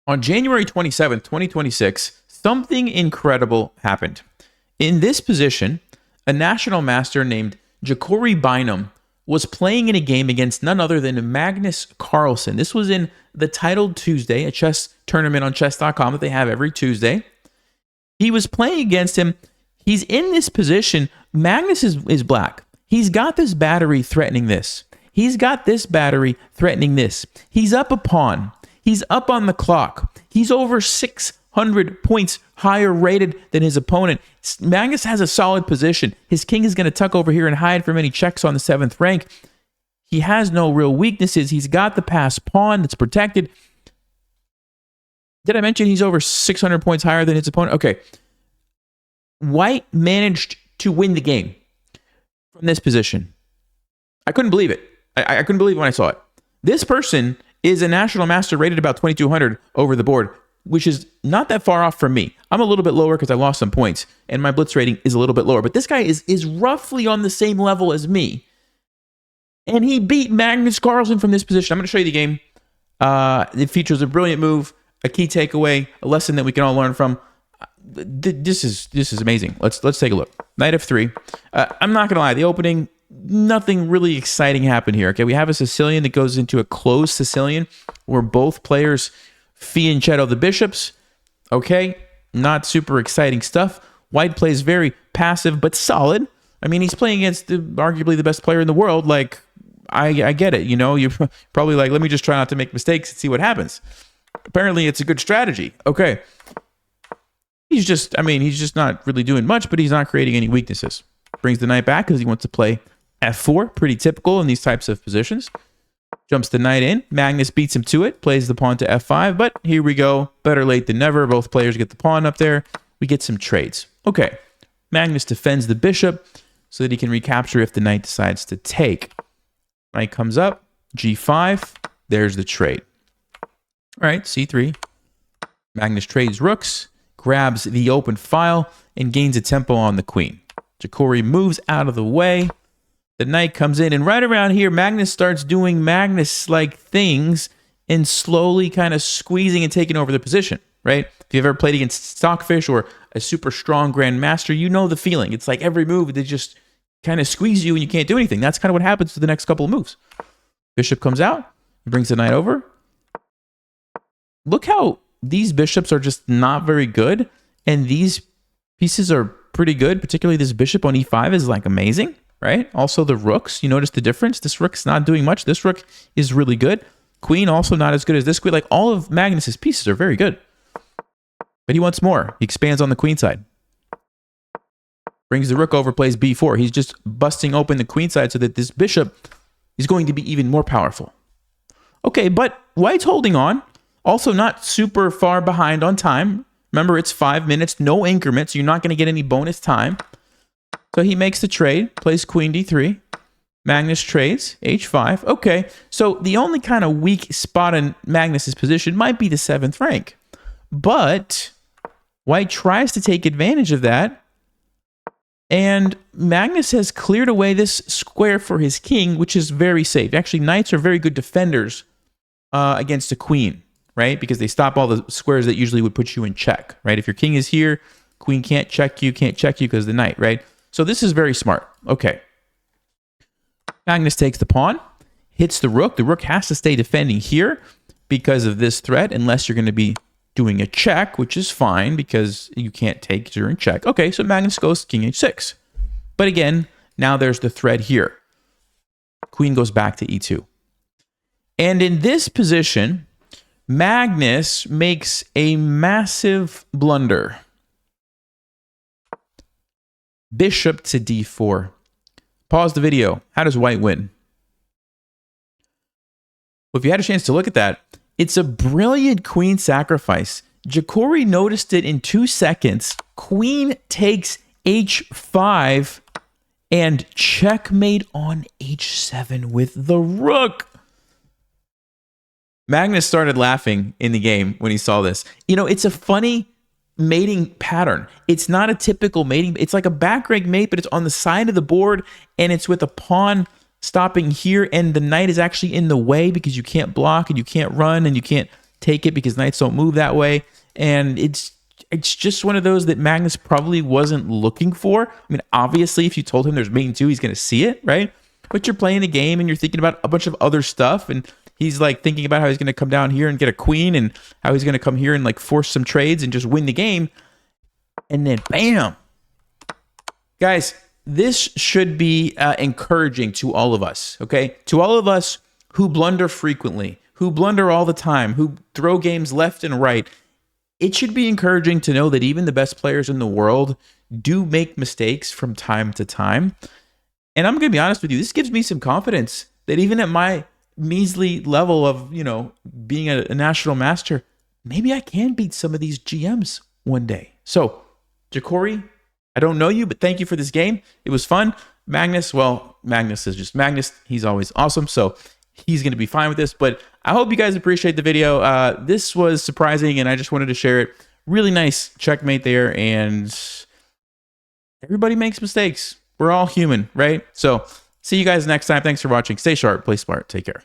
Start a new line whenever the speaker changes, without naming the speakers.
On January 27th, 2026, something incredible happened. In this position, a national master named Jacori Bynum was playing in a game against none other than Magnus Carlsen. This was in the Titled Tuesday, a chess tournament on chess.com that they have every Tuesday. He was playing against him. He's in this position. Magnus is black. He's got this battery threatening this. He's got this battery threatening this. He's up a pawn. He's up on the clock. He's over 600 points higher rated than his opponent. Magnus has a solid position. His king is going to tuck over here and hide from any checks on the 7th rank. He has no real weaknesses. He's got the passed pawn that's protected. Did I mention he's over 600 points higher than his opponent? Okay. White managed to win the game from this position. I couldn't believe it. I couldn't believe it when I saw it. This person is a national master rated about 2,200 over the board, which is not that far off from me. I'm a little bit lower because I lost some points, and my blitz rating is a little bit lower. But this guy is roughly on the same level as me. And he beat Magnus Carlsen from this position. I'm going to show you the game. It features a brilliant move, a key takeaway, a lesson that we can all learn from. This is amazing. Let's take a look. Knight f3. I'm not going to lie. The opening, nothing really exciting happened here. Okay, we have a Sicilian that goes into a closed Sicilian where both players fianchetto the bishops. Okay, not super exciting stuff. White plays very passive but solid. I mean, he's playing against arguably the best player in the world. Like, I get it. You know, you're probably like, let me just try not to make mistakes and see what happens. Apparently, it's a good strategy. Okay. He's just not really doing much, but he's not creating any weaknesses. Brings the knight back because he wants to play f4. Pretty typical in these types of positions. Jumps the knight in. Magnus beats him to it. Plays the pawn to f5. But here we go. Better late than never. Both players get the pawn up there. We get some trades. Okay. Magnus defends the bishop so that he can recapture if the knight decides to take. Knight comes up. g5. There's the trade. All right. c3. Magnus trades rooks. Grabs the open file and gains a tempo on the queen. Jacori moves out of the way. The knight comes in, and right around here, Magnus starts doing Magnus-like things and slowly kind of squeezing and taking over the position, right? If you've ever played against Stockfish or a super strong grandmaster, you know the feeling. It's like every move, they just kind of squeeze you and you can't do anything. That's kind of what happens to the next couple of moves. Bishop comes out, brings the knight over. Look how these bishops are just not very good, and these pieces are pretty good. Particularly this bishop on e5 is like amazing, right? Also the rooks, you notice the difference? This rook's not doing much. This rook is really good. Queen also not as good as this queen. Like all of Magnus's pieces are very good. But he wants more. He expands on the queen side. Brings the rook over, plays b4. He's just busting open the queen side so that this bishop is going to be even more powerful. Okay, but White's holding on. Also not super far behind on time. Remember, it's 5 minutes, no increment, so you're not going to get any bonus time. So he makes the trade, plays queen d3. Magnus trades, h5. Okay, so the only kind of weak spot in Magnus's position might be the 7th rank. But White tries to take advantage of that. And Magnus has cleared away this square for his king, which is very safe. Actually, knights are very good defenders against a queen, right? Because they stop all the squares that usually would put you in check, right? If your king is here, queen can't check you because of the knight, right? So this is very smart. Okay. Magnus takes the pawn, hits the rook. The rook has to stay defending here because of this threat, unless you're going to be doing a check, which is fine because you can't take during check. Okay, so Magnus goes king h6. But again, now there's the threat here. Queen goes back to e2. And in this position, Magnus makes a massive blunder. Bishop to d4. Pause the video. How does White win? Well, if you had a chance to look at that, it's a brilliant queen sacrifice. Jacori noticed it in 2 seconds. Queen takes h5 and checkmate on h7 with the rook. Magnus started laughing in the game when he saw this. You know, it's a funny mating pattern. It's not a typical mating. It's like a back rank mate, but it's on the side of the board, and it's with a pawn stopping here, and the knight is actually in the way because you can't block and you can't run and you can't take it because knights don't move that way. And it's just one of those that Magnus probably wasn't looking for. I mean, obviously, if you told him there's mate in 2, he's going to see it, right? But you're playing a game and you're thinking about a bunch of other stuff, and he's like thinking about how he's going to come down here and get a queen, and how he's going to come here and like force some trades and just win the game. And then bam. Guys, this should be encouraging to all of us, okay? To all of us who blunder frequently, who blunder all the time, who throw games left and right. It should be encouraging to know that even the best players in the world do make mistakes from time to time. And I'm going to be honest with you, this gives me some confidence that even at my measly level of, being a national master, maybe I can beat some of these GMs one day. So, Jacori, I don't know you, but thank you for this game. It was fun. Magnus, well, Magnus is just Magnus. He's always awesome. So he's going to be fine with this, but I hope you guys appreciate the video. This was surprising, and I just wanted to share it. Really nice checkmate there, and everybody makes mistakes. We're all human, right? So see you guys next time. Thanks for watching. Stay sharp, play smart, take care.